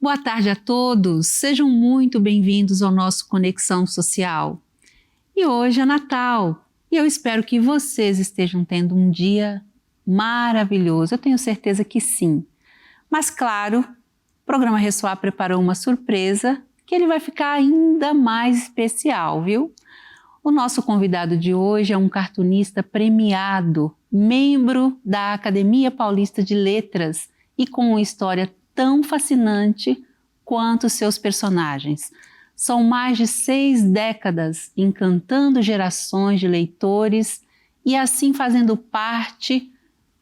Boa tarde a todos, sejam muito bem-vindos ao nosso Conexão Social. E hoje é Natal e eu espero que vocês estejam tendo um dia maravilhoso, eu tenho certeza que sim. Mas claro, o programa Ressoar preparou uma surpresa que ele vai ficar ainda mais especial, viu? O nosso convidado de hoje é um cartunista premiado, membro da Academia Paulista de Letras e com uma história tão fascinante quanto seus personagens. São mais de 6 décadas encantando gerações de leitores e assim fazendo parte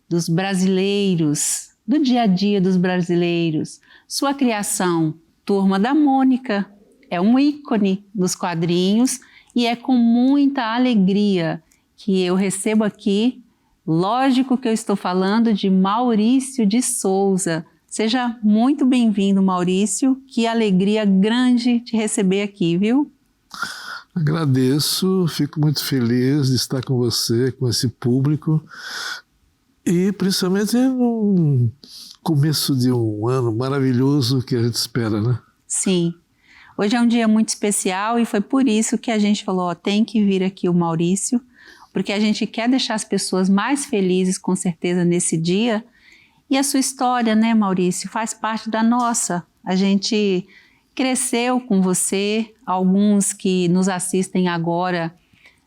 dos brasileiros, do dia a dia dos brasileiros. Sua criação, Turma da Mônica, é um ícone dos quadrinhos e é com muita alegria que eu recebo aqui, lógico que eu estou falando de Maurício de Souza. Seja muito bem-vindo, Maurício. Que alegria grande te receber aqui, viu? Agradeço, fico muito feliz de estar com você, com esse público e principalmente no começo de um ano maravilhoso que a gente espera, né? Sim. Hoje é um dia muito especial e foi por isso que a gente falou, tem que vir aqui o Maurício, porque a gente quer deixar as pessoas mais felizes, com certeza, nesse dia. E a sua história, né, Maurício, faz parte da nossa. A gente cresceu com você, alguns que nos assistem agora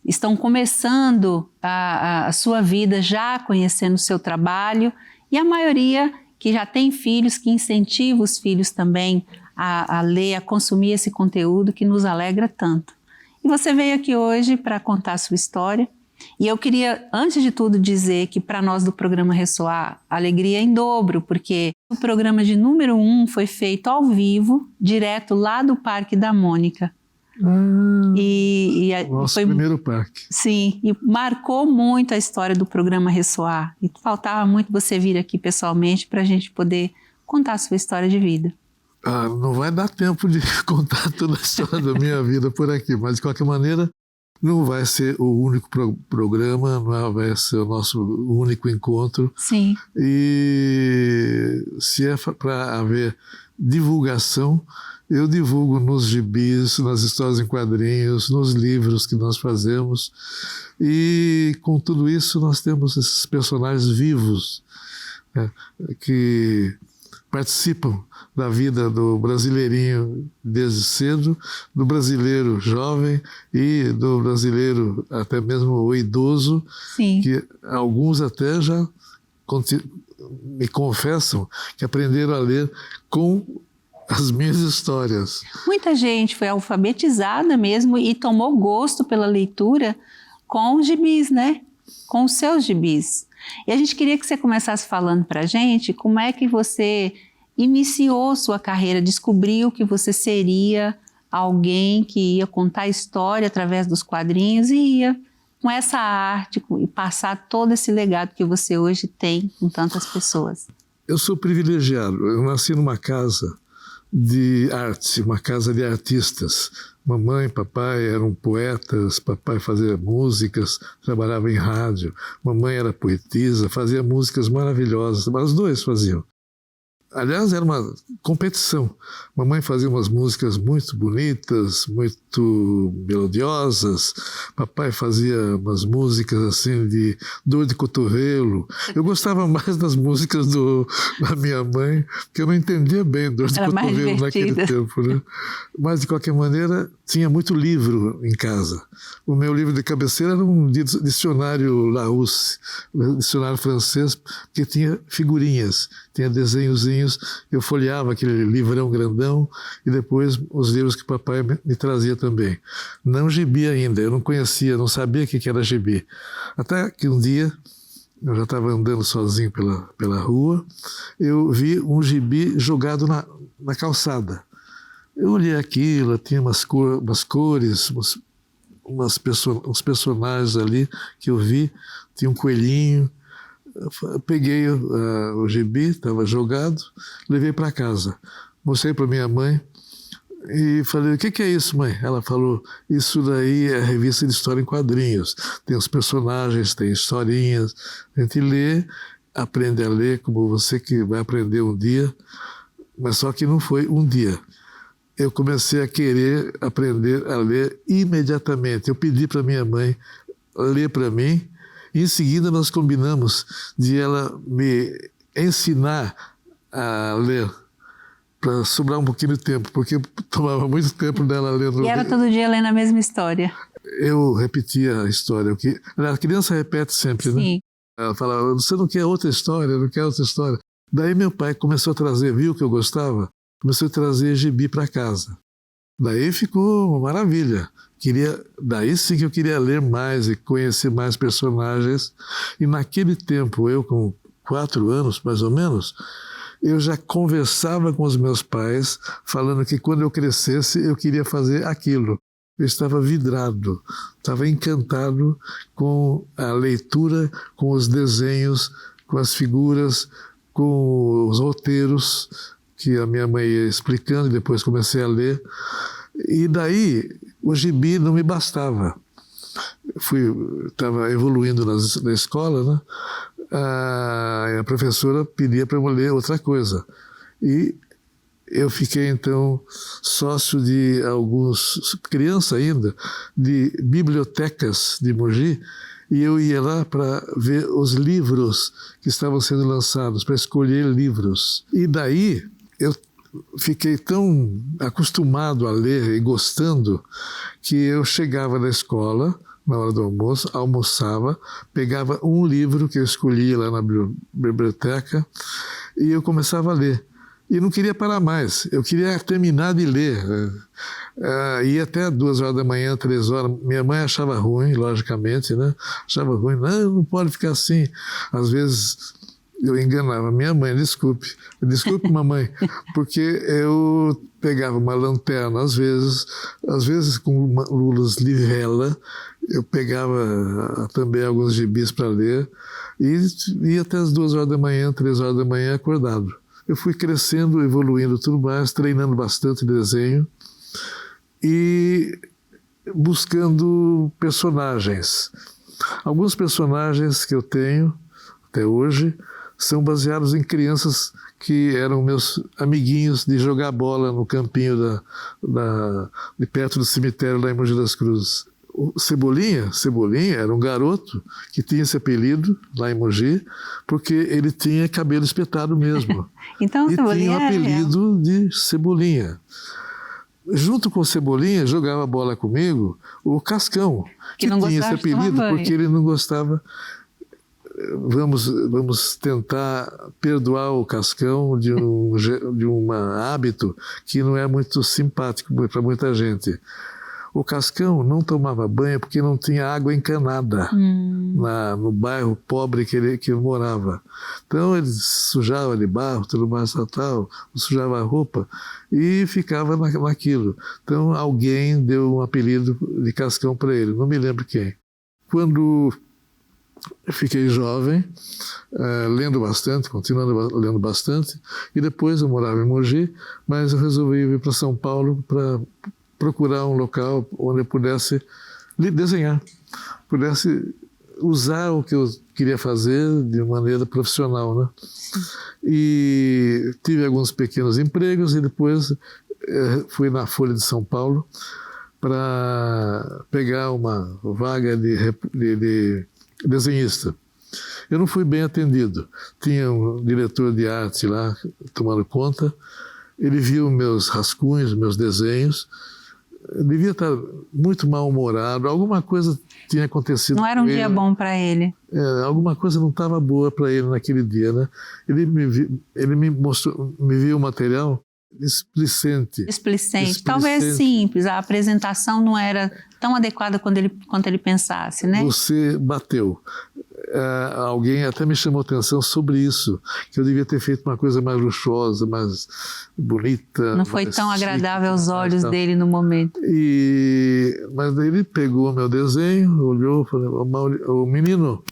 estão começando a sua vida já conhecendo o seu trabalho e a maioria que já tem filhos, que incentiva os filhos também a ler, a consumir esse conteúdo que nos alegra tanto. E você veio aqui hoje para contar a sua história. E eu queria, antes de tudo, dizer que para nós do programa Ressoar, a alegria é em dobro, porque o programa de número 1 foi feito ao vivo, direto lá do Parque da Mônica. Nosso primeiro parque. Sim, e marcou muito a história do programa Ressoar. E faltava muito você vir aqui pessoalmente para a gente poder contar a sua história de vida. Não vai dar tempo de contar toda a história da minha vida por aqui, mas de qualquer maneira não vai ser o único programa, não vai ser o nosso único encontro. Sim. E se é para haver divulgação, eu divulgo nos gibis, nas histórias em quadrinhos, nos livros que nós fazemos. E com tudo isso nós temos esses personagens vivos, né, que participam da vida do brasileirinho desde cedo, do brasileiro jovem e do brasileiro até mesmo o idoso. Sim. Que alguns até já me confessam que aprenderam a ler com as minhas histórias. Muita gente foi alfabetizada mesmo e tomou gosto pela leitura com os gibis, né? Com os seus gibis. E a gente queria que você começasse falando para a gente como é que você iniciou sua carreira, descobriu que você seria alguém que ia contar história através dos quadrinhos e ia com essa arte e passar todo esse legado que você hoje tem com tantas pessoas. Eu sou privilegiado, eu nasci numa casa de arte, uma casa de artistas. Mamãe e papai eram poetas, papai fazia músicas, trabalhava em rádio, mamãe era poetisa, fazia músicas maravilhosas, mas os dois faziam. Aliás, era uma competição. Mamãe fazia umas músicas muito bonitas, muito melodiosas. Papai fazia umas músicas assim de dor de cotovelo. Eu gostava mais das músicas da minha mãe, porque eu não entendia bem dor de cotovelo naquele tempo, né? Mas, de qualquer maneira, tinha muito livro em casa. O meu livro de cabeceira era um dicionário Larousse, um dicionário francês, que tinha figurinhas, tinha desenhozinhos. Eu folheava aquele livrão grandão e depois os livros que papai me trazia também. Não gibi ainda, eu não conhecia, não sabia o que era gibi. Até que um dia, eu já estava andando sozinho pela rua, eu vi um gibi jogado na calçada. Eu olhei aquilo, tinha umas cores, uns personagens ali que eu vi, tinha um coelhinho. Eu peguei o gibi, estava jogado, levei para casa. Mostrei para minha mãe e falei, o que é isso, mãe? Ela falou, isso daí é a revista de história em quadrinhos. Tem os personagens, tem historinhas. A gente lê, aprende a ler, como você que vai aprender um dia. Mas só que não foi um dia. Eu comecei a querer aprender a ler imediatamente. Eu pedi para minha mãe ler para mim, e em seguida nós combinamos de ela me ensinar a ler, para sobrar um pouquinho de tempo, porque tomava muito tempo dela lendo. E era todo dia lendo a mesma história. Eu repetia a história. A criança repete sempre, Sim. né? Ela falava, você não quer outra história, não quer outra história. Daí meu pai começou a trazer, viu que eu gostava? Começou a trazer gibi para casa. Daí ficou uma maravilha. Daí sim que eu queria ler mais e conhecer mais personagens. E naquele tempo, eu com 4 anos, mais ou menos, eu já conversava com os meus pais, falando que quando eu crescesse, eu queria fazer aquilo. Eu estava vidrado, estava encantado com a leitura, com os desenhos, com as figuras, com os roteiros que a minha mãe ia explicando, e depois comecei a ler. E daí o gibi não me bastava. Estava evoluindo na escola, né? A professora pedia para eu ler outra coisa. E eu fiquei, então, sócio de criança ainda, de bibliotecas de Mogi, e eu ia lá para ver os livros que estavam sendo lançados, para escolher livros. E daí eu fiquei tão acostumado a ler e gostando que eu chegava na escola, na hora do almoço, almoçava, pegava um livro que eu escolhia lá na biblioteca e eu começava a ler. E não queria parar mais, eu queria terminar de ler. Ia até 2 horas da manhã, 3 horas. Minha mãe achava ruim, logicamente, né? Achava ruim, não pode ficar assim. Às vezes eu enganava minha mãe, desculpe mamãe, porque eu pegava uma lanterna às vezes com uma luz de vela, eu pegava também alguns gibis para ler e ia até as 2 horas da manhã, 3 horas da manhã acordado. Eu fui crescendo, evoluindo tudo mais, treinando bastante desenho e buscando personagens. Alguns personagens que eu tenho até hoje são baseados em crianças que eram meus amiguinhos de jogar bola no campinho de perto do cemitério lá em Mogi das Cruzes. O Cebolinha era um garoto que tinha esse apelido lá em Mogi porque ele tinha cabelo espetado mesmo. Então, e tinha o apelido de Cebolinha. Junto com o Cebolinha, jogava bola comigo o Cascão, que tinha esse apelido porque ele não gostava. Vamos tentar perdoar o Cascão de um hábito que não é muito simpático para muita gente. O Cascão não tomava banho porque não tinha água encanada no bairro pobre que ele morava. Então ele sujava de barro, tudo mais, sujava a roupa e ficava naquilo. Então alguém deu um apelido de Cascão para ele, não me lembro quem. Quando eu fiquei jovem, lendo bastante, continuando lendo bastante, e depois eu morava em Mogi, mas eu resolvi vir para São Paulo para procurar um local onde eu pudesse desenhar, pudesse usar o que eu queria fazer de maneira profissional, né? E tive alguns pequenos empregos e depois fui na Folha de São Paulo para pegar uma vaga de desenhista. Eu não fui bem atendido. Tinha um diretor de arte lá tomando conta. Ele viu meus rascunhos, meus desenhos. Eu devia estar muito mal-humorado. Alguma coisa tinha acontecido. Não era um dia bom para ele. Alguma coisa não estava boa para ele naquele dia, né? Ele me viu o material displicente. Talvez simples. A apresentação não era tão adequada quanto ele pensasse, né? Você bateu. Alguém até me chamou a atenção sobre isso, que eu devia ter feito uma coisa mais luxuosa, mais bonita. Não foi tão agradável aos olhos dele no momento. Mas daí ele pegou meu desenho, olhou e falou: menino,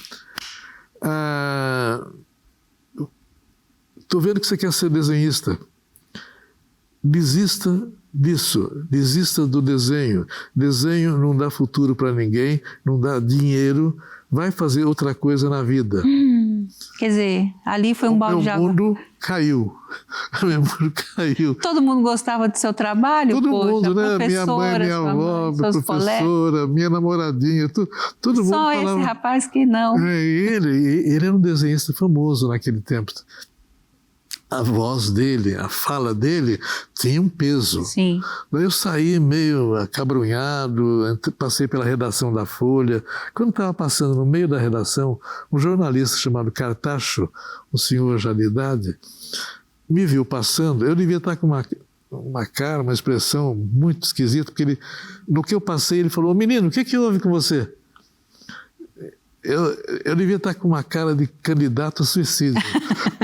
estou vendo que você quer ser desenhista. Desista disso, desista do desenho. Desenho não dá futuro para ninguém, não dá dinheiro, vai fazer outra coisa na vida. Quer dizer, ali foi um balde de água. Meu mundo caiu. Meu mundo caiu. Todo mundo gostava do seu trabalho? Todo poxa, mundo, né? Minha mãe, minha avó, minha professora, minha namoradinha, todo mundo falava. Só esse rapaz que não. Ele era um desenhista famoso naquele tempo. A voz dele, a fala dele tinha um peso. Sim. Daí eu saí meio acabrunhado, passei pela redação da Folha. Quando estava passando no meio da redação, um jornalista chamado Cartacho, um senhor já de idade, me viu passando. Eu devia estar com uma cara, uma expressão muito esquisita, porque no que eu passei ele falou: menino, o que houve com você? Eu devia estar com uma cara de candidato a suicídio,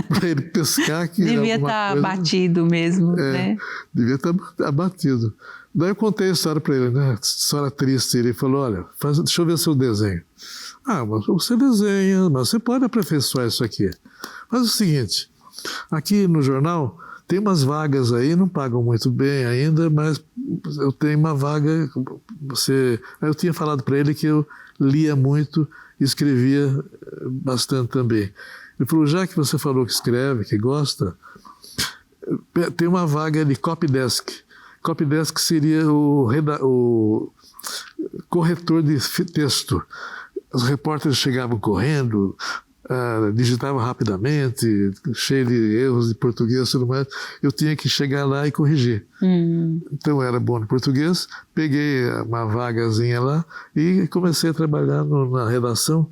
para ele pescar que devia estar abatido mesmo, né? Devia estar abatido. Daí eu contei a história para ele, né? História triste. Ele falou: olha, deixa eu ver seu desenho. Ah, mas você desenha, mas você pode aperfeiçoar isso aqui. Faz o seguinte, aqui no jornal tem umas vagas aí, não pagam muito bem ainda, mas eu tenho uma vaga. Eu tinha falado para ele que eu lia muito, escrevia bastante também. Ele falou: já que você falou que escreve, que gosta, tem uma vaga de copydesk. Copydesk seria o corretor de texto. Os repórteres chegavam correndo, digitavam rapidamente, cheio de erros de português e tudo mais. Eu tinha que chegar lá e corrigir. Então eu era bom no português, peguei uma vagazinha lá e comecei a trabalhar na redação.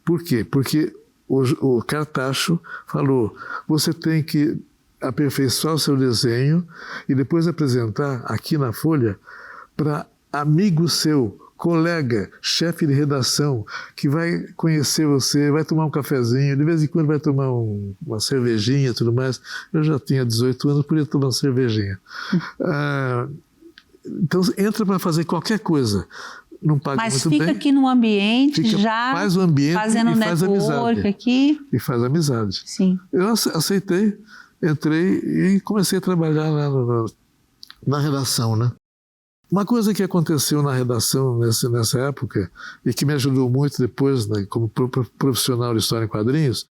Por quê? Porque o Cartacho falou: você tem que aperfeiçoar o seu desenho e depois apresentar aqui na Folha para amigo seu, colega, chefe de redação, que vai conhecer você, vai tomar um cafezinho, de vez em quando vai tomar uma cervejinha e tudo mais. Eu já tinha 18 anos, podia tomar uma cervejinha. Então entra para fazer qualquer coisa. Não paga mas muito fica bem, aqui no ambiente, já faz o ambiente fazendo e faz amizade. Aqui. E faz amizade. Sim. Eu aceitei, entrei e comecei a trabalhar lá na redação, né? Uma coisa que aconteceu na redação nessa época e que me ajudou muito depois, né, como profissional de história em quadrinhos,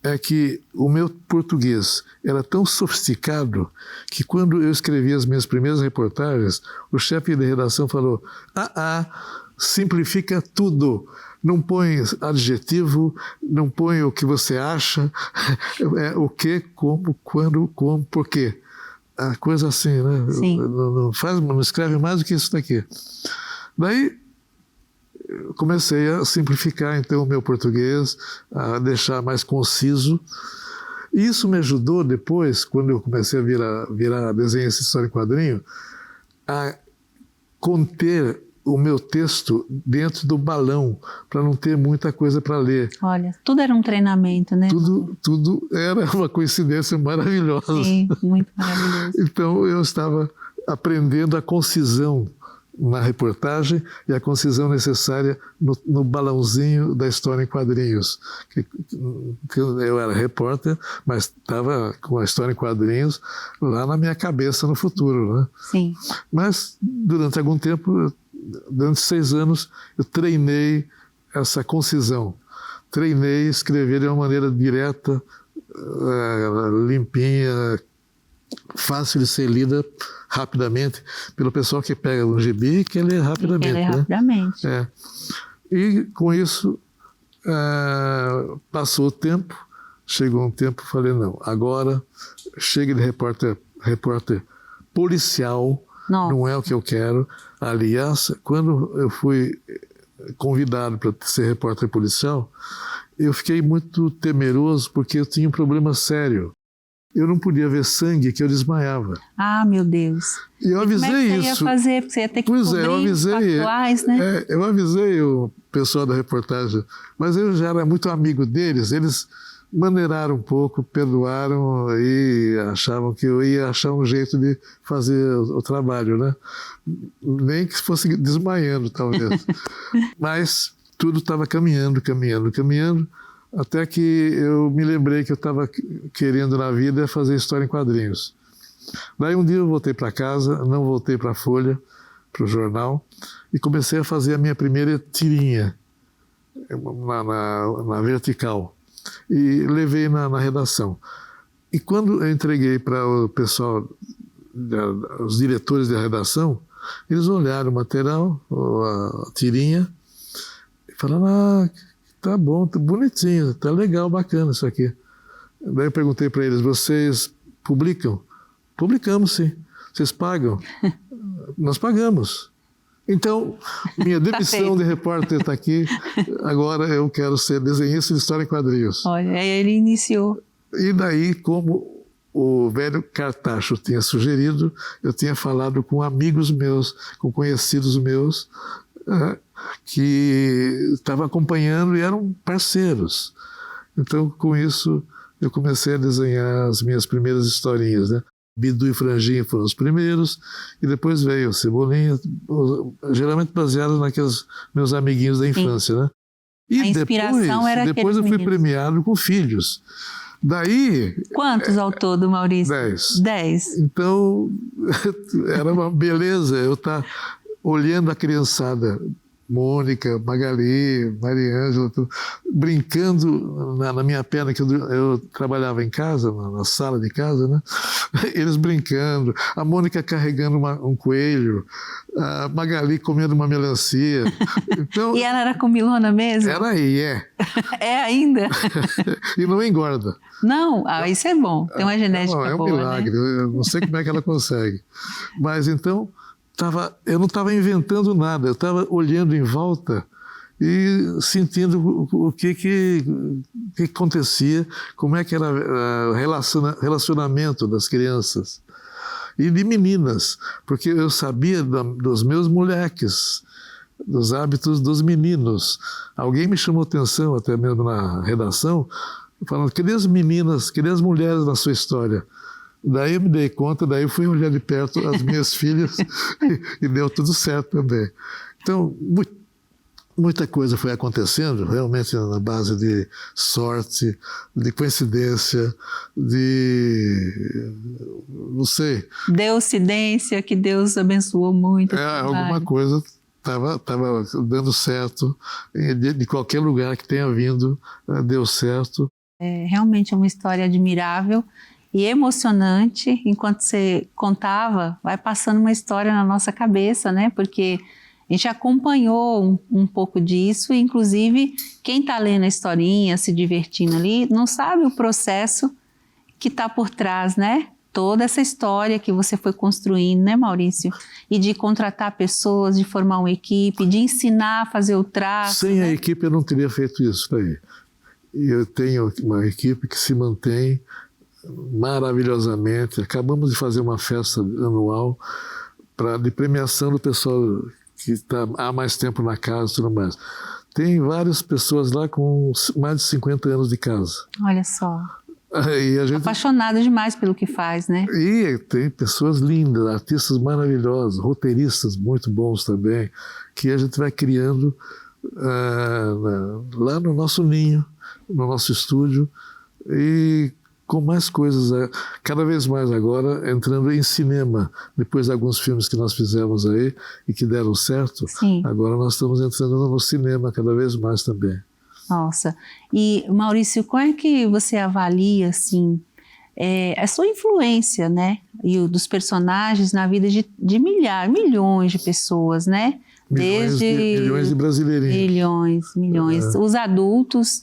é que o meu português era tão sofisticado que quando eu escrevi as minhas primeiras reportagens, o chefe de redação falou: simplifica tudo, não põe adjetivo, não põe o que você acha, o que, como, quando, como, por quê. A coisa assim, né? Não escreve mais do que isso daqui. Daí eu comecei a simplificar então o meu português, a deixar mais conciso. E isso me ajudou depois, quando eu comecei a virar desenhista de história em quadrinho, a conter o meu texto dentro do balão, para não ter muita coisa para ler. Olha, tudo era um treinamento, né? Tudo era uma coincidência maravilhosa. Sim, muito maravilhoso. Então eu estava aprendendo a concisão na reportagem e a concisão necessária no balãozinho da história em quadrinhos. Eu era repórter, mas estava com a história em quadrinhos lá na minha cabeça no futuro, né? Sim. Mas durante algum tempo, durante 6 anos, eu treinei essa concisão. Treinei escrever de uma maneira direta, limpinha, fácil de ser lida rapidamente pelo pessoal que pega um gibi e quer ler rapidamente. Rapidamente. Né? E com isso, passou o tempo, chegou um tempo, falei: não, agora chega de repórter policial. Não é o que eu quero. Aliás, quando eu fui convidado para ser repórter policial, eu fiquei muito temeroso porque eu tinha um problema sério. Eu não podia ver sangue, que eu desmaiava. Ah, meu Deus. E eu avisei como é que você isso. Ia fazer? Porque você ia ter que cobrir eu avisei, factuais, né? Eu avisei o pessoal da reportagem, mas eu já era muito amigo deles. Eles maneiraram um pouco, perdoaram e achavam que eu ia achar um jeito de fazer o trabalho, né? Nem que fosse desmaiando, talvez. Mas tudo estava caminhando, até que eu me lembrei que eu estava querendo na vida fazer história em quadrinhos. Daí um dia eu voltei para casa, não voltei para a Folha, para o jornal, e comecei a fazer a minha primeira tirinha na vertical. e levei na redação. E quando eu entreguei para o pessoal, os diretores da redação, eles olharam o material, a tirinha, e falaram, tá bom, tá bonitinho, tá legal, bacana isso aqui. Daí eu perguntei para eles, vocês publicam? Publicamos, sim. Vocês pagam? Nós pagamos. Então, minha demissão de repórter está aqui, agora eu quero ser desenhista de história em quadrinhos. Olha, aí ele iniciou. E daí, como o velho Cartacho tinha sugerido, eu tinha falado com amigos meus, com conhecidos meus, que estavam acompanhando e eram parceiros. Então, com isso, eu comecei a desenhar as minhas primeiras historinhas, né? Bidu e Franjinha foram os primeiros, e depois veio Cebolinha, geralmente baseado naqueles meus amiguinhos da infância, né? E a inspiração era depois eu fui meninos. premiado com filhos. Daí... Quantos ao todo, Maurício? 10. 10. Então, era uma beleza eu estar olhando a criançada, Mônica, Magali, Mariângela, brincando na minha perna, que eu trabalhava em casa, na sala de casa, né? Eles brincando, a Mônica carregando um coelho, a Magali comendo uma melancia. Então, e ela era comilona mesmo? Era e é. É ainda? E não engorda. Não, isso é bom, tem uma genética boa, é um milagre, né? Eu não sei como é que ela consegue. Mas então... eu não estava inventando nada, eu estava olhando em volta e sentindo o que acontecia, como é que era o relacionamento das crianças e de meninas, porque eu sabia dos meus moleques, dos hábitos dos meninos. Alguém me chamou atenção, até mesmo na redação, falando, cadê as meninas, cadê as mulheres na sua história? Daí eu me dei conta, daí eu fui olhar de perto as minhas filhas e deu tudo certo também. Então, muita coisa foi acontecendo, realmente na base de sorte, de coincidência, não sei. Deuscidência, que Deus abençoou muito. Alguma coisa estava dando certo, de qualquer lugar que tenha vindo, deu certo. Realmente é uma história admirável e emocionante. Enquanto você contava, vai passando uma história na nossa cabeça, né? Porque a gente acompanhou um pouco disso, e inclusive quem está lendo a historinha, se divertindo ali, não sabe o processo que está por trás, né? Toda essa história que você foi construindo, né, Maurício? E de contratar pessoas, de formar uma equipe, de ensinar a fazer o traço. Sem a equipe eu não teria feito isso aí. Eu tenho uma equipe que se mantém maravilhosamente. Acabamos de fazer uma festa anual de premiação do pessoal que está há mais tempo na casa e tudo mais. Tem várias pessoas lá com mais de 50 anos de casa. Olha só. E a gente... Apaixonada demais pelo que faz, né? E tem pessoas lindas, artistas maravilhosos, roteiristas muito bons também, que a gente vai criando lá no nosso ninho, no nosso estúdio, e com mais coisas, cada vez mais agora entrando em cinema, depois de alguns filmes que nós fizemos aí e que deram certo. Sim. Agora nós estamos entrando no cinema cada vez mais também. Nossa, e Maurício, como é que você avalia, assim, a sua influência, né, e dos personagens na vida de milhões de pessoas, né? Milhões de brasileirinhos. Milhões. Os adultos,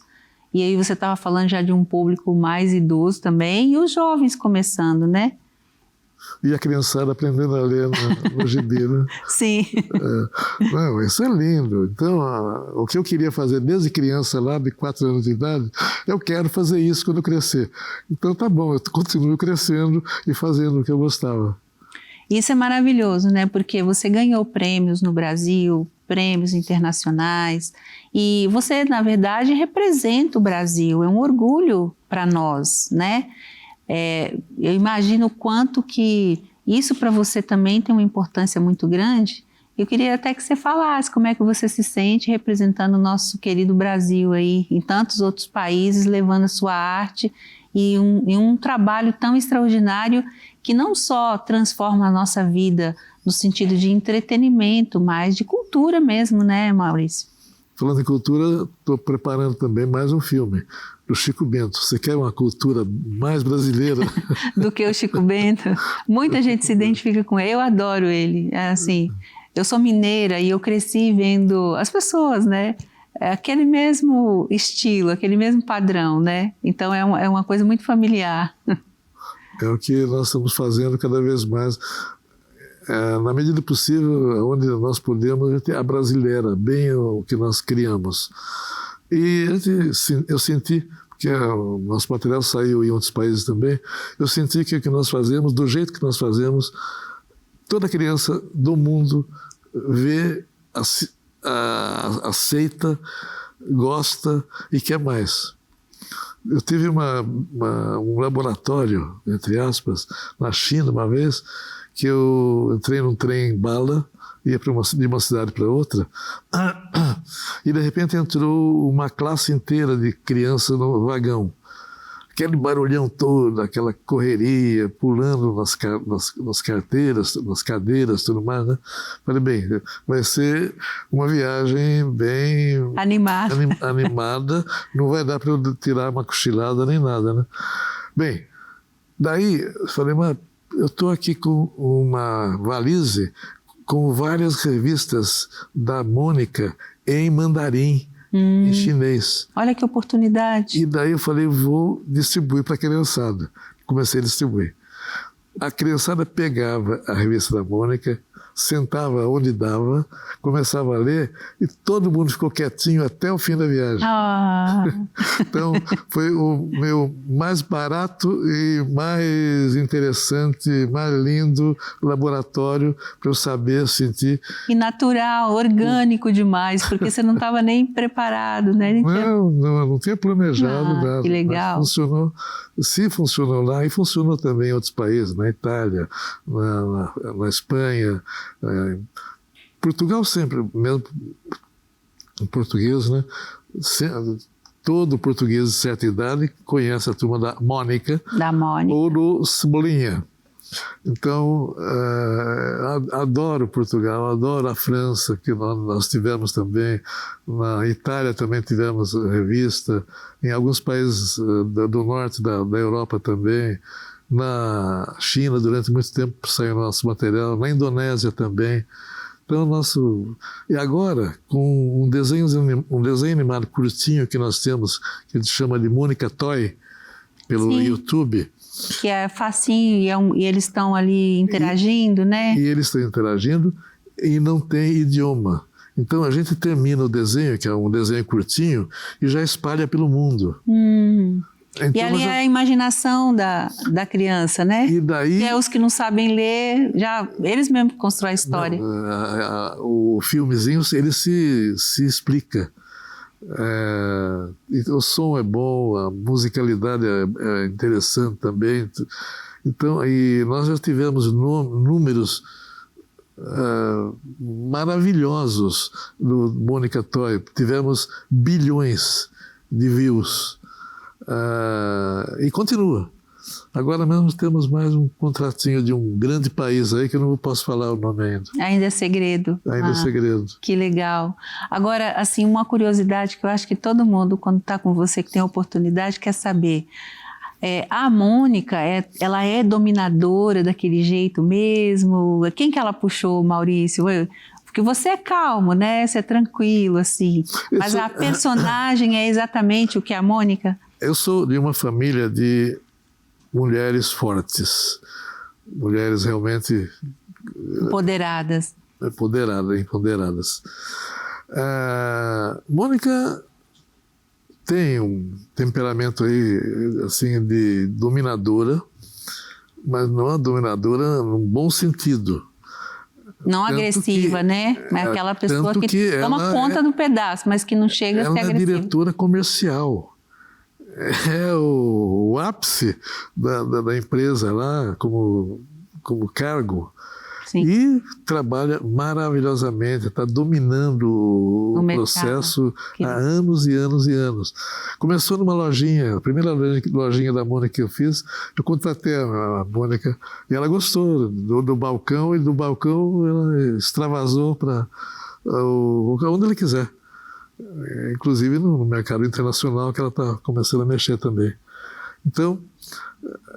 e aí você estava falando já de um público mais idoso também, e os jovens começando, né? E a criançada aprendendo a ler no gibi, né? Sim. Não, isso é lindo. Então, o que eu queria fazer desde criança, lá de 4 anos de idade, eu quero fazer isso quando eu crescer. Então tá bom, eu continuo crescendo e fazendo o que eu gostava. Isso é maravilhoso, né? Porque você ganhou prêmios no Brasil, prêmios internacionais, e você, na verdade, representa o Brasil, é um orgulho para nós, né? Eu imagino o quanto que isso para você também tem uma importância muito grande. Eu queria até que você falasse como é que você se sente representando o nosso querido Brasil aí, em tantos outros países, levando a sua arte e um trabalho tão extraordinário que não só transforma a nossa vida no sentido de entretenimento, mas de cultura mesmo, né, Maurício? Falando em cultura, estou preparando também mais um filme, o Chico Bento. Você quer uma cultura mais brasileira? Do que o Chico Bento. Muita gente se identifica com ele. Eu adoro ele. É assim, eu sou mineira e eu cresci vendo as pessoas, né? Aquele mesmo estilo, aquele mesmo padrão, né? Então é uma coisa muito familiar. É o que nós estamos fazendo cada vez mais. Na medida do possível, onde nós podemos, a gente abrasileira bem o que nós criamos. E eu senti, porque o nosso material saiu em outros países também, eu senti que o que nós fazemos, do jeito que nós fazemos, toda criança do mundo vê, aceita, gosta e quer mais. Eu tive um laboratório, entre aspas, na China uma vez, que eu entrei num trem-bala, ia de uma cidade para outra, e de repente entrou uma classe inteira de crianças no vagão. Aquele barulhão todo, aquela correria, pulando nas carteiras, nas cadeiras, tudo mais, né? Falei, bem, vai ser uma viagem bem animada, não vai dar para eu tirar uma cochilada nem nada, né? Bem, daí falei, mas eu estou aqui com uma valise com várias revistas da Mônica em mandarim, em chinês. Olha que oportunidade. E daí eu falei, vou distribuir para a criançada. Comecei a distribuir. A criançada pegava a revista da Mônica, sentava onde dava, começava a ler e todo mundo ficou quietinho até o fim da viagem. Então, foi o meu mais barato e mais interessante, mais lindo laboratório para eu saber, sentir. E natural, orgânico demais, porque você não estava nem preparado, né? Não tinha planejado nada. Que legal. Mas funcionou, se funcionou lá, e funcionou também em outros países, na Itália, na Espanha, Portugal sempre, mesmo em português, né? Todo português de certa idade conhece a turma da Mônica. Ou do Cebolinha. Então, adoro Portugal, adoro a França, que nós tivemos também. Na Itália também tivemos revista. Em alguns países do norte da Europa também. Na China, durante muito tempo, saiu nosso material. Na Indonésia também. Então, E agora, com um desenho animado curtinho que nós temos, que a gente chama de Mônica Toy, pelo YouTube. Que é facinho e eles estão ali interagindo, né? E eles estão interagindo e não tem idioma. Então a gente termina o desenho, que é um desenho curtinho, e já espalha pelo mundo. Então, e ali é a imaginação da criança, né? E daí... Que é os que não sabem ler, eles mesmos constroem a história. O filmezinho, ele se explica. O som é bom, a musicalidade é interessante também. Então, e nós já tivemos números maravilhosos do Mônica Toy. Tivemos bilhões de views. E continua. Agora mesmo temos mais um contratinho de um grande país aí que eu não posso falar o nome ainda. Ainda é segredo. Ainda é segredo. Que legal. Agora, assim, uma curiosidade que eu acho que todo mundo, quando está com você, que tem a oportunidade, quer saber. A Mônica, ela é dominadora daquele jeito mesmo? Quem que ela puxou, Maurício? Porque você é calmo, né? Você é tranquilo, assim. Mas a personagem é exatamente o que é a Mônica? Eu sou de uma família de mulheres fortes, mulheres realmente empoderadas. Empoderadas. Mônica tem um temperamento aí assim de dominadora, mas não é dominadora num bom sentido. Não agressiva, né? Mas aquela pessoa que toma conta do pedaço, mas que não chega a ser agressiva. Ela é diretora comercial. É o ápice da empresa lá, como cargo. Sim. E trabalha maravilhosamente, está dominando o processo há anos e anos e anos. Começou numa lojinha, a primeira lojinha da Mônica que eu fiz, eu contratei a Mônica e ela gostou do balcão, e do balcão ela extravasou para onde ela quiser. inclusive no mercado internacional que ela está começando a mexer também. Então,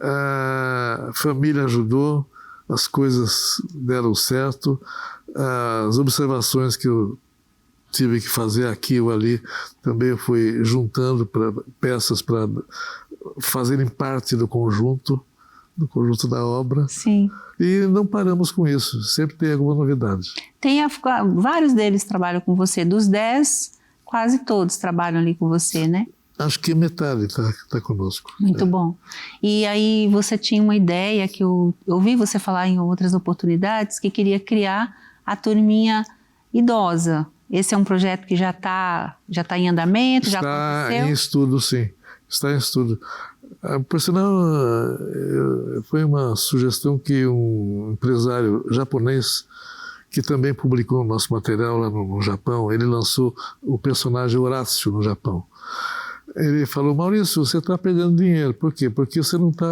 a família ajudou, as coisas deram certo, as observações que eu tive que fazer aqui ou ali também eu fui juntando peças para fazerem parte do conjunto da obra. Sim. E não paramos com isso, sempre tem alguma novidade. Vários deles trabalham com você, dos 10, quase todos trabalham ali com você, né? Acho que metade está conosco. Muito bom. E aí você tinha uma ideia que eu ouvi você falar em outras oportunidades, que queria criar a turminha idosa. Esse é um projeto que já tá em andamento, já aconteceu? Está em estudo, sim. Está em estudo. Por sinal, foi uma sugestão que um empresário japonês, que também publicou nosso material lá no Japão, ele lançou o personagem Horácio no Japão. Ele falou: Maurício, você está perdendo dinheiro. Por quê? Porque você não está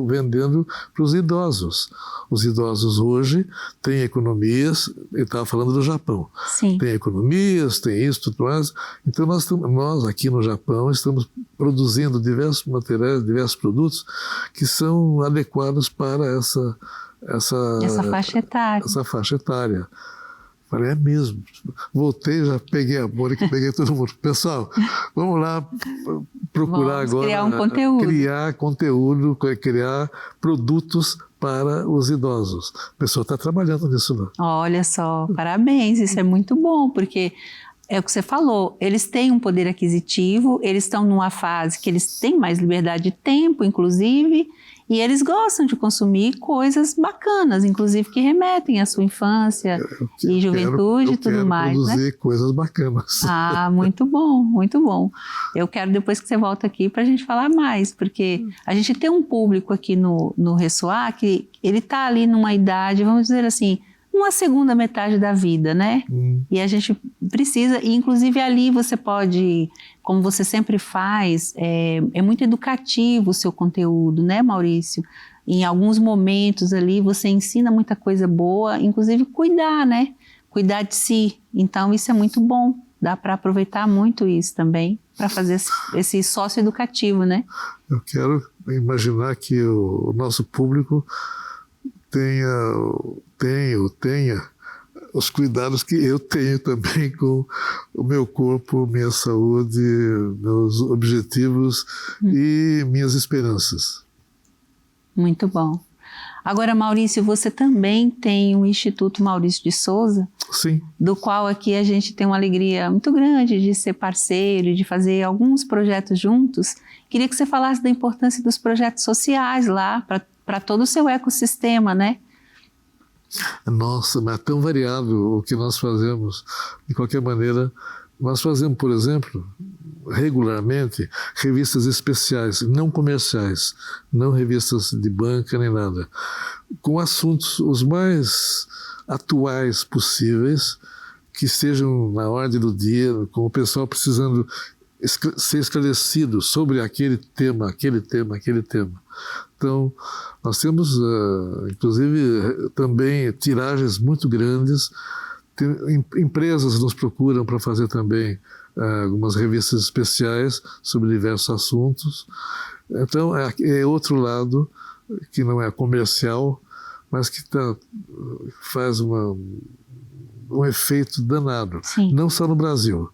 vendendo para os idosos. Os idosos hoje têm economias, ele estava falando do Japão. Sim. Tem economias, tem isso, tudo mais. Então nós aqui no Japão estamos produzindo diversos materiais, diversos produtos que são adequados para essa faixa etária. Essa faixa etária. Falei, é mesmo. Voltei, já peguei a bola e peguei todo mundo. Pessoal, vamos lá procurar agora. Criar um conteúdo. Criar produtos para os idosos. A pessoa está trabalhando nisso lá. Olha só, parabéns, isso é muito bom, porque é o que você falou, eles têm um poder aquisitivo, eles estão numa fase que eles têm mais liberdade de tempo, inclusive, e eles gostam de consumir coisas bacanas, inclusive que remetem à sua infância e juventude e tudo mais, né? Produzir coisas bacanas. Ah, muito bom, muito bom. Eu quero depois que você volta aqui para a gente falar mais, porque a gente tem um público aqui no Ressoar que ele está ali numa idade, vamos dizer assim, uma segunda metade da vida, né? E a gente precisa, e inclusive ali você pode, como você sempre faz, é muito educativo o seu conteúdo, né, Maurício? Em alguns momentos ali você ensina muita coisa boa, inclusive cuidar, né? Cuidar de si. Então isso é muito bom, dá para aproveitar muito isso também, para fazer esse sócio educativo, né? Eu quero imaginar que o nosso público tenha os cuidados que eu tenho também com o meu corpo, minha saúde, meus objetivos e minhas esperanças. Muito bom. Agora, Maurício, você também tem o Instituto Maurício de Souza, sim, do qual aqui a gente tem uma alegria muito grande de ser parceiro, de fazer alguns projetos juntos. Queria que você falasse da importância dos projetos sociais lá, para todo o seu ecossistema, né? Nossa, mas é tão variado o que nós fazemos. De qualquer maneira, nós fazemos, por exemplo, regularmente, revistas especiais, não comerciais, não revistas de banca nem nada, com assuntos os mais atuais possíveis, que estejam na ordem do dia, com o pessoal precisando ser esclarecido sobre aquele tema. Então, nós temos, inclusive, também tiragens muito grandes. Empresas nos procuram para fazer também algumas revistas especiais sobre diversos assuntos. Então, é outro lado que não é comercial, mas que faz um efeito danado. Sim. Não só no Brasil.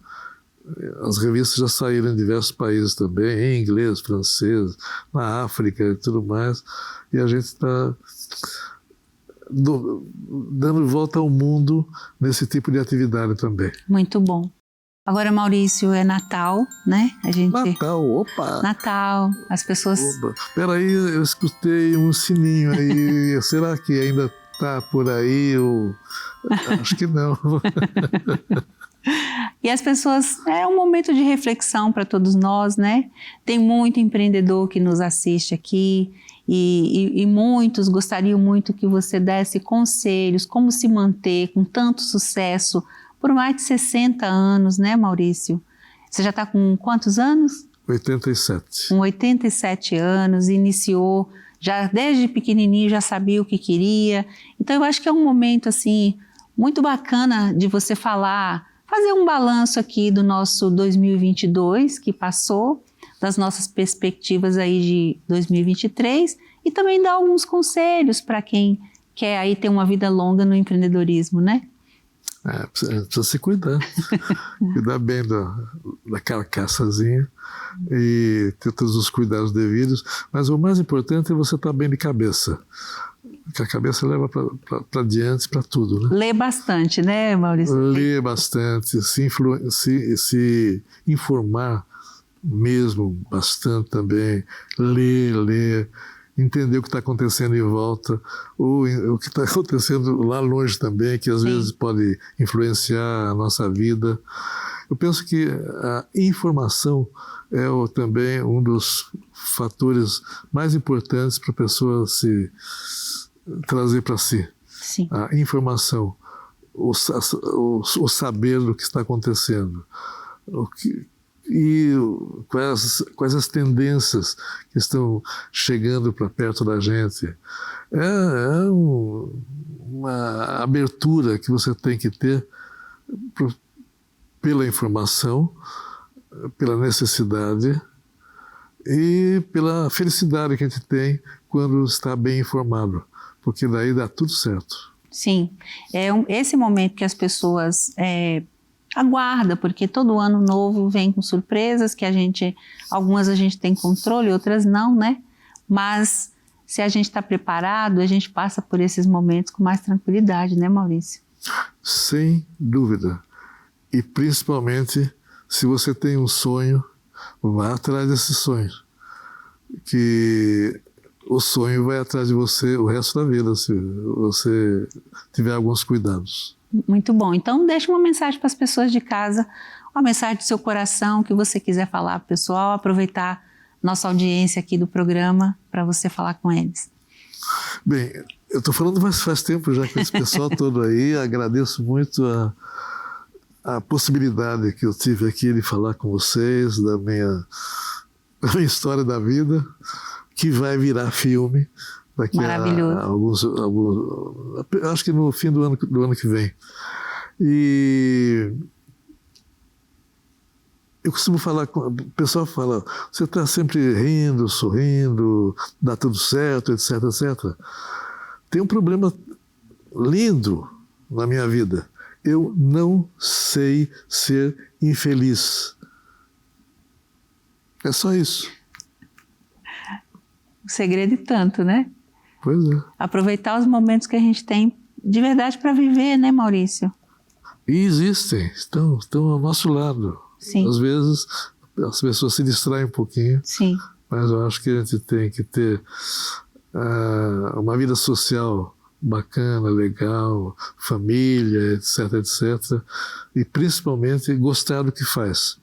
As revistas já saíram em diversos países também, em inglês, francês, na África e tudo mais, e a gente está dando volta ao mundo nesse tipo de atividade também. Muito bom. Agora, Maurício, é Natal, né? Natal, opa! Natal, as pessoas... Espera aí, eu escutei um sininho aí, será que ainda está por aí? Acho que não. E as pessoas, é um momento de reflexão para todos nós, né? Tem muito empreendedor que nos assiste aqui e muitos gostariam muito que você desse conselhos, como se manter com tanto sucesso por mais de 60 anos, né, Maurício? Você já está com quantos anos? 87. Com 87 anos, iniciou, já desde pequenininho já sabia o que queria. Então eu acho que é um momento assim muito bacana de você falar fazer um balanço aqui do nosso 2022 que passou, das nossas perspectivas aí de 2023 e também dar alguns conselhos para quem quer aí ter uma vida longa no empreendedorismo, né? Precisa se cuidar, cuidar bem da carcaçazinha e ter todos os cuidados devidos, mas o mais importante é você estar bem de cabeça, porque a cabeça leva para diante para tudo, né? Lê bastante, né, Maurício? Ler bastante, se informar mesmo bastante também, ler, entender o que está acontecendo em volta, ou o que está acontecendo lá longe também, que às vezes pode influenciar a nossa vida. Eu penso que a informação é também um dos fatores mais importantes para a pessoa se trazer para si. Sim. A informação, o saber do que está acontecendo, e quais as tendências que estão chegando para perto da gente. É uma abertura que você tem que ter pela informação, pela necessidade e pela felicidade que a gente tem quando está bem informado, porque daí dá tudo certo. Sim, esse momento que as pessoas aguarda, porque todo ano novo vem com surpresas que algumas a gente tem controle, outras não, né? Mas se a gente está preparado, a gente passa por esses momentos com mais tranquilidade, né, Maurício? Sem dúvida. E principalmente, se você tem um sonho, vá atrás desse sonho. Que o sonho vai atrás de você o resto da vida, se você tiver alguns cuidados. Muito bom. Então, deixa uma mensagem para as pessoas de casa, uma mensagem do seu coração que você quiser falar para o pessoal, aproveitar nossa audiência aqui do programa para você falar com eles. Bem, eu estou falando faz tempo já com esse pessoal todo aí, agradeço muito a possibilidade que eu tive aqui de falar com vocês, da minha história da vida, que vai virar filme. Daqui a alguns, acho que no fim do ano que vem. E eu costumo falar, o pessoal fala, você está sempre rindo, sorrindo, dá tudo certo, etc, etc. Tem um problema lindo na minha vida. Eu não sei ser infeliz. É só isso. O segredo é tanto, né? Pois é. Aproveitar os momentos que a gente tem de verdade para viver, né, Maurício? E existem, estão ao nosso lado. Sim. Às vezes as pessoas se distraem um pouquinho. Sim. Mas eu acho que a gente tem que ter uma vida social bacana, legal, família, etc, etc. E principalmente gostar do que faz.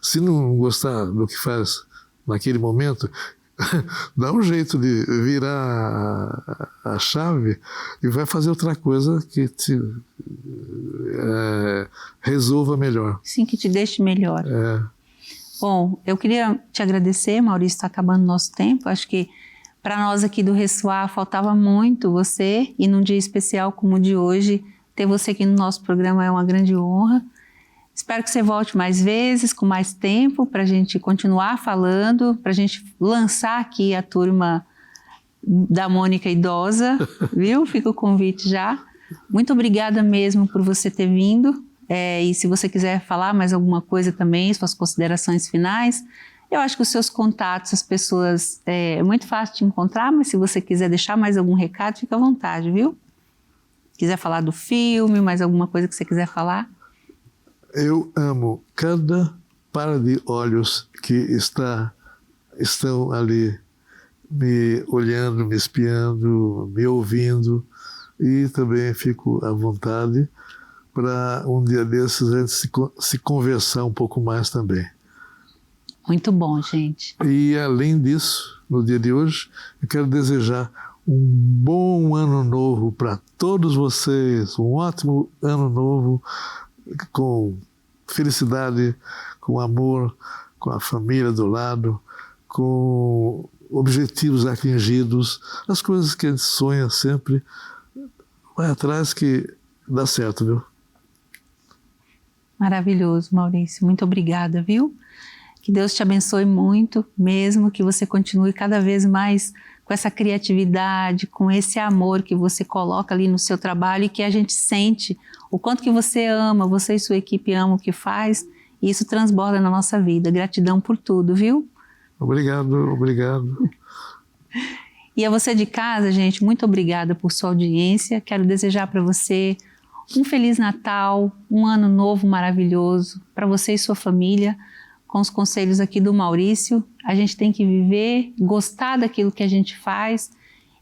Se não gostar do que faz naquele momento, dá um jeito de virar a chave e vai fazer outra coisa que te resolva melhor. Sim, que te deixe melhor. Bom, eu queria te agradecer, Maurício, está acabando o nosso tempo. Acho que para nós aqui do Ressoar faltava muito você, e num dia especial como o de hoje, ter você aqui no nosso programa é uma grande honra. Espero que você volte mais vezes, com mais tempo, para a gente continuar falando, para a gente lançar aqui a turma da Mônica Idosa, viu? Fica o convite já. Muito obrigada mesmo por você ter vindo. E se você quiser falar mais alguma coisa também, suas considerações finais, eu acho que os seus contatos, as pessoas, é muito fácil de encontrar, mas se você quiser deixar mais algum recado, fica à vontade, viu? Quiser falar do filme, mais alguma coisa que você quiser falar? Eu amo cada par de olhos que estão ali me olhando, me espiando, me ouvindo, e também fico à vontade para um dia desses a gente se conversar um pouco mais também. Muito bom, gente. E além disso, no dia de hoje, eu quero desejar um bom ano novo para todos vocês, um ótimo ano novo, com felicidade, com amor, com a família do lado, com objetivos atingidos, as coisas que a gente sonha sempre. Vai atrás que dá certo, viu? Maravilhoso, Maurício. Muito obrigada, viu? Que Deus te abençoe muito mesmo, que você continue cada vez mais com essa criatividade, com esse amor que você coloca ali no seu trabalho e que a gente sente o quanto que você ama, você e sua equipe amam o que faz, e isso transborda na nossa vida. Gratidão por tudo, viu? Obrigado, obrigado. E a você de casa, gente, muito obrigada por sua audiência. Quero desejar para você um Feliz Natal, um ano novo maravilhoso para você e sua família. Com os conselhos aqui do Maurício, a gente tem que viver, gostar daquilo que a gente faz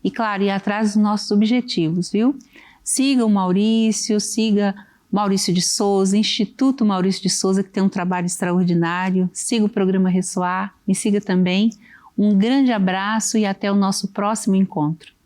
e, claro, ir atrás dos nossos objetivos, viu? Siga o Maurício, siga Maurício de Souza, Instituto Maurício de Souza, que tem um trabalho extraordinário. Siga o programa Ressoar, me siga também. Um grande abraço e até o nosso próximo encontro.